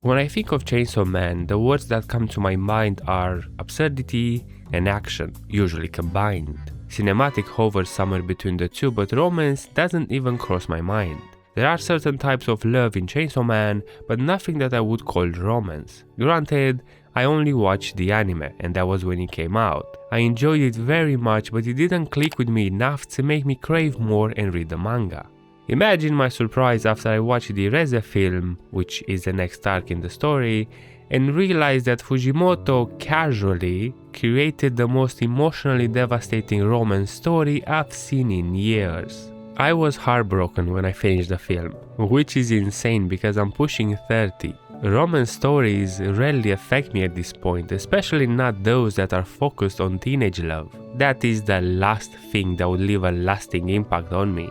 When I think of Chainsaw Man, the words that come to my mind are absurdity and action, usually combined. Cinematic hovers somewhere between the two, but romance doesn't even cross my mind. There are certain types of love in Chainsaw Man, but nothing that I would call romance. Granted, I only watched the anime, and that was when it came out. I enjoyed it very much, but it didn't click with me enough to make me crave more and read the manga. Imagine my surprise after I watched the Reze film, which is the next arc in the story, and realized that Fujimoto casually created the most emotionally devastating romance story I've seen in years. I was heartbroken when I finished the film, which is insane because I'm pushing 30. Romance stories rarely affect me at this point, especially not those that are focused on teenage love. That is the last thing that would leave a lasting impact on me.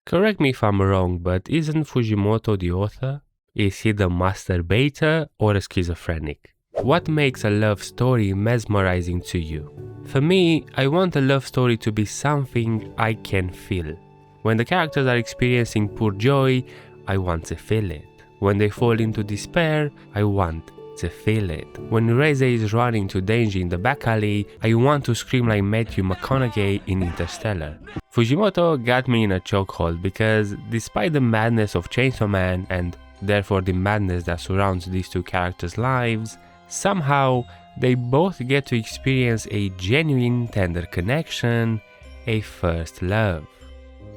Correct me if I'm wrong, but isn't Fujimoto the author? Is he the masturbator or a schizophrenic? What makes a love story mesmerizing to you? For me, I want a love story to be something I can feel. When the characters are experiencing pure joy, I want to feel it. When they fall into despair, I want to feel it. When Reze is running to Denji in the back alley, I want to scream like Matthew McConaughey in Interstellar. Fujimoto got me in a chokehold because despite the madness of Chainsaw Man and therefore the madness that surrounds these two characters' lives, somehow they both get to experience a genuine tender connection, a first love.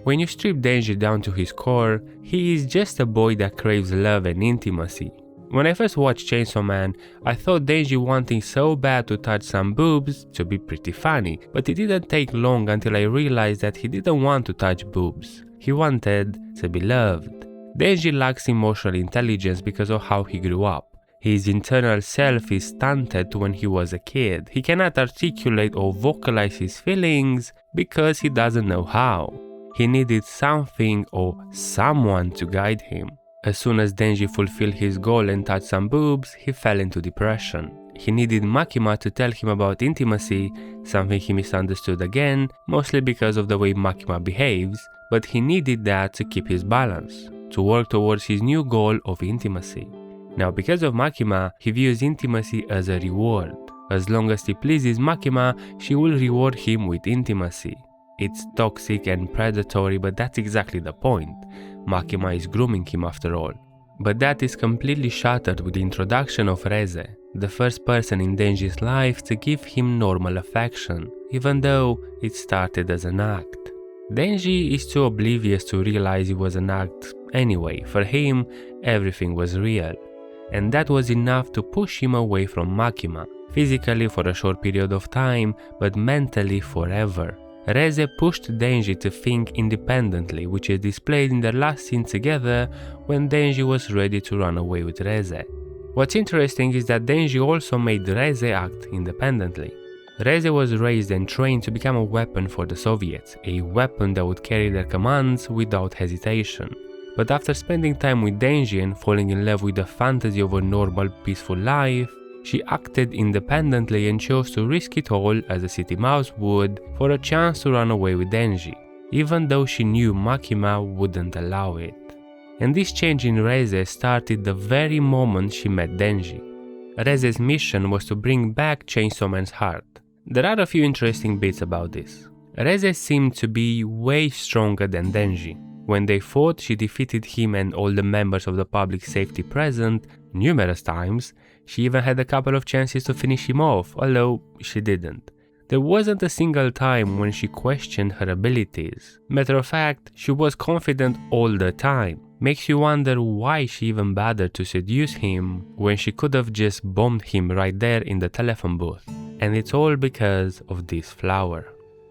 When you strip Denji down to his core, he is just a boy that craves love and intimacy. When I first watched Chainsaw Man, I thought Denji wanting so bad to touch some boobs to be pretty funny, but it didn't take long until I realized that he didn't want to touch boobs. He wanted to be loved. Denji lacks emotional intelligence because of how he grew up. His internal self is stunted when he was a kid. He cannot articulate or vocalize his feelings because he doesn't know how. He needed something or someone to guide him. As soon as Denji fulfilled his goal and touched some boobs, he fell into depression. He needed Makima to tell him about intimacy, something he misunderstood again, mostly because of the way Makima behaves, but he needed that to keep his balance, to work towards his new goal of intimacy. Now, because of Makima, he views intimacy as a reward. As long as he pleases Makima, she will reward him with intimacy. It's toxic and predatory, but that's exactly the point. Makima is grooming him after all. But that is completely shattered with the introduction of Reze, the first person in Denji's life to give him normal affection, even though it started as an act. Denji is too oblivious to realize it was an act anyway. For him, everything was real. And that was enough to push him away from Makima, physically for a short period of time, but mentally forever. Reze pushed Denji to think independently, which is displayed in their last scene together when Denji was ready to run away with Reze. What's interesting is that Denji also made Reze act independently. Reze was raised and trained to become a weapon for the Soviets, a weapon that would carry their commands without hesitation. But after spending time with Denji and falling in love with the fantasy of a normal, peaceful life, she acted independently and chose to risk it all as a city mouse would for a chance to run away with Denji, even though she knew Makima wouldn't allow it. And this change in Reze started the very moment she met Denji. Reze's mission was to bring back Chainsaw Man's heart. There are a few interesting bits about this. Reze seemed to be way stronger than Denji. When they fought, she defeated him and all the members of the public safety present numerous times. She even had a couple of chances to finish him off, although she didn't. There wasn't a single time when she questioned her abilities. Matter of fact, she was confident all the time. Makes you wonder why she even bothered to seduce him when she could have just bombed him right there in the telephone booth. And it's all because of this flower.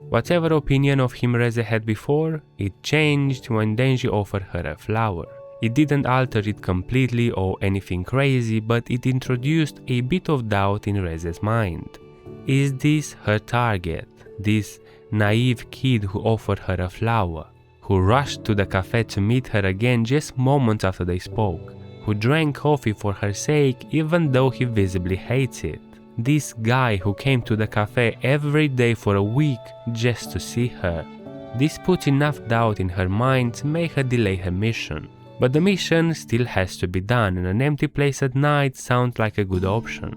Whatever opinion of him Reze had before, it changed when Denji offered her a flower. It didn't alter it completely or anything crazy, but it introduced a bit of doubt in Reze's mind. Is this her target? This naive kid who offered her a flower? Who rushed to the cafe to meet her again just moments after they spoke? Who drank coffee for her sake even though he visibly hates it? This guy who came to the cafe every day for a week just to see her. This puts enough doubt in her mind to make her delay her mission. But the mission still has to be done, and an empty place at night sounds like a good option.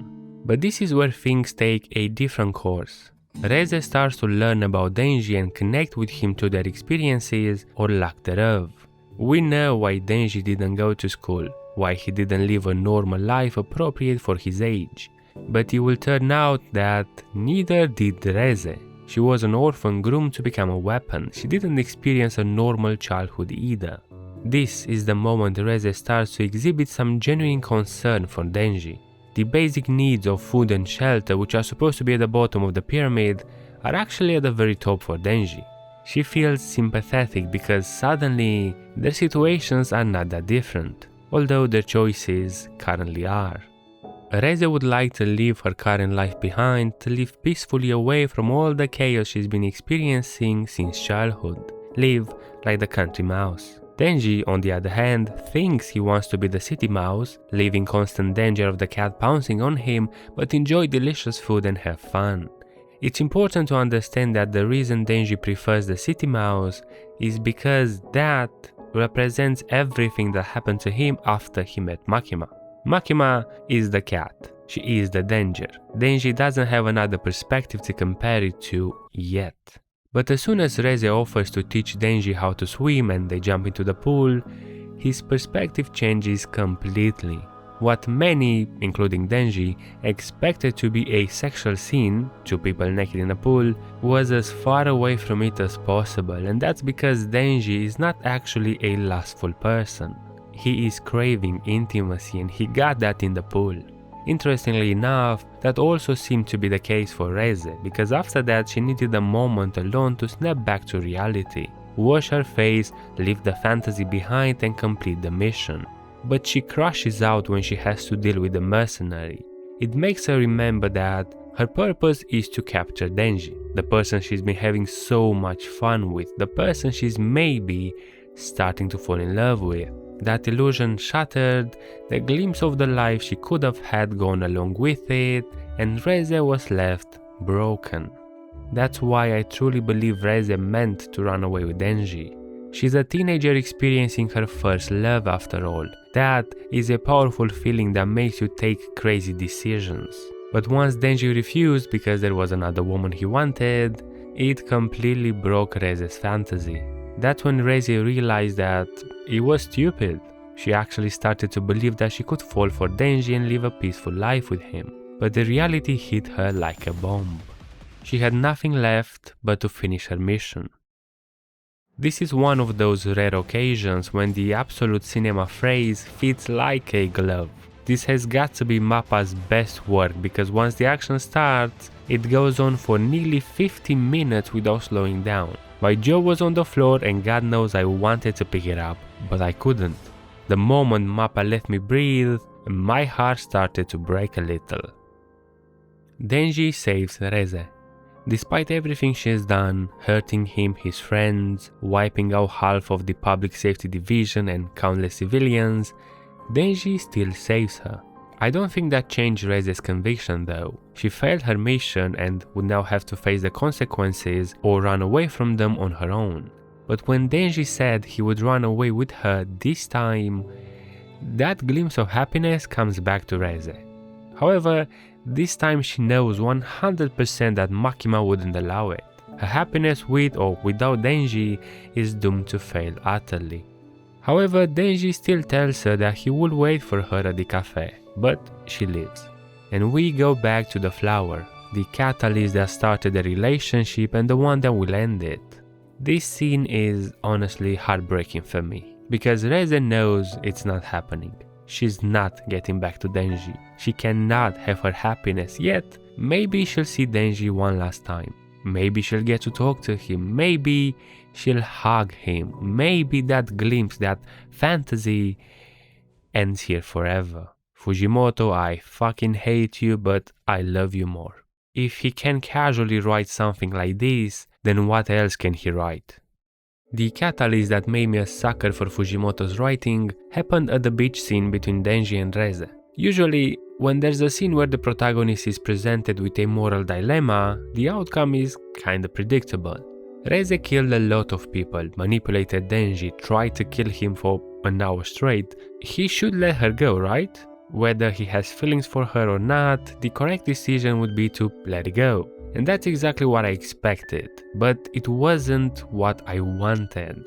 But this is where things take a different course. Reze starts to learn about Denji and connect with him to their experiences or lack thereof. We know why Denji didn't go to school, why he didn't live a normal life appropriate for his age. But it will turn out that neither did Reze. She was an orphan groomed to become a weapon. She didn't experience a normal childhood either. This is the moment Reze starts to exhibit some genuine concern for Denji. The basic needs of food and shelter, which are supposed to be at the bottom of the pyramid, are actually at the very top for Denji. She feels sympathetic because suddenly their situations are not that different, although their choices currently are. Reze would like to leave her current life behind, to live peacefully away from all the chaos she's been experiencing since childhood, live like the country mouse. Denji, on the other hand, thinks he wants to be the city mouse, live in constant danger of the cat pouncing on him, but enjoy delicious food and have fun. It's important to understand that the reason Denji prefers the city mouse is because that represents everything that happened to him after he met Makima. Makima is the cat. She is the danger. Denji doesn't have another perspective to compare it to yet. But as soon as Reze offers to teach Denji how to swim and they jump into the pool, his perspective changes completely. What many, including Denji, expected to be a sexual scene, two people naked in a pool, was as far away from it as possible, and that's because Denji is not actually a lustful person. He is craving intimacy, and he got that in the pool. Interestingly enough, that also seemed to be the case for Reze, because after that she needed a moment alone to snap back to reality, wash her face, leave the fantasy behind and complete the mission. But she crashes out when she has to deal with the mercenary. It makes her remember that her purpose is to capture Denji, the person she's been having so much fun with, the person she's maybe starting to fall in love with. That illusion shattered, the glimpse of the life she could have had gone along with it, and Reze was left broken. That's why I truly believe Reze meant to run away with Denji. She's a teenager experiencing her first love after all. That is a powerful feeling that makes you take crazy decisions. But once Denji refused because there was another woman he wanted, it completely broke Reze's fantasy. That's when Reze realized that it was stupid. She actually started to believe that she could fall for Denji and live a peaceful life with him. But the reality hit her like a bomb. She had nothing left but to finish her mission. This is one of those rare occasions when the absolute cinema phrase fits like a glove. This has got to be Mappa's best work because once the action starts, it goes on for nearly 50 minutes without slowing down. My jaw was on the floor and God knows I wanted to pick it up, but I couldn't. The moment Mappa let me breathe, my heart started to break a little. Denji saves Reze. Despite everything she has done, hurting him, his friends, wiping out half of the public safety division and countless civilians, Denji still saves her. I don't think that changed Reze's conviction though. She failed her mission and would now have to face the consequences or run away from them on her own. But when Denji said he would run away with her this time, that glimpse of happiness comes back to Reze. However, this time she knows 100% that Makima wouldn't allow it. Her happiness with or without Denji is doomed to fail utterly. However, Denji still tells her that he will wait for her at the cafe, but she leaves. And we go back to the flower, the catalyst that started the relationship and the one that will end it. This scene is honestly heartbreaking for me, because Reze knows it's not happening. She's not getting back to Denji. She cannot have her happiness, yet maybe she'll see Denji one last time. Maybe she'll get to talk to him. Maybe she'll hug him. Maybe that glimpse, that fantasy ends here forever. Fujimoto, I fucking hate you, but I love you more. If he can casually write something like this, then what else can he write? The catalyst that made me a sucker for Fujimoto's writing happened at the beach scene between Denji and Reze. Usually, when there's a scene where the protagonist is presented with a moral dilemma, the outcome is kinda predictable. Reze killed a lot of people, manipulated Denji, tried to kill him for an hour straight, he should let her go, right? Whether he has feelings for her or not, the correct decision would be to let it go. And that's exactly what I expected, but it wasn't what I wanted.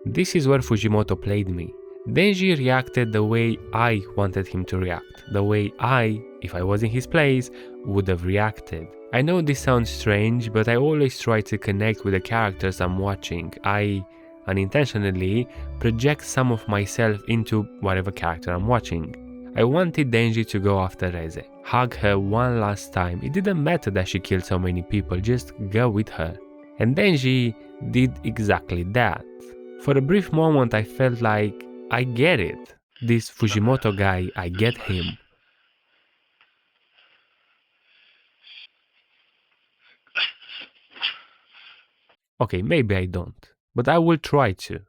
This is where Fujimoto played me. Denji reacted the way I wanted him to react, the way I, if I was in his place, would have reacted. I know this sounds strange, but I always try to connect with the characters I'm watching. I, unintentionally, project some of myself into whatever character I'm watching. I wanted Denji to go after Reze, hug her one last time. It didn't matter that she killed so many people, just go with her. And Denji did exactly that. For a brief moment I felt like, I get it. This Fujimoto guy, I get him. Okay, maybe I don't, but I will try to.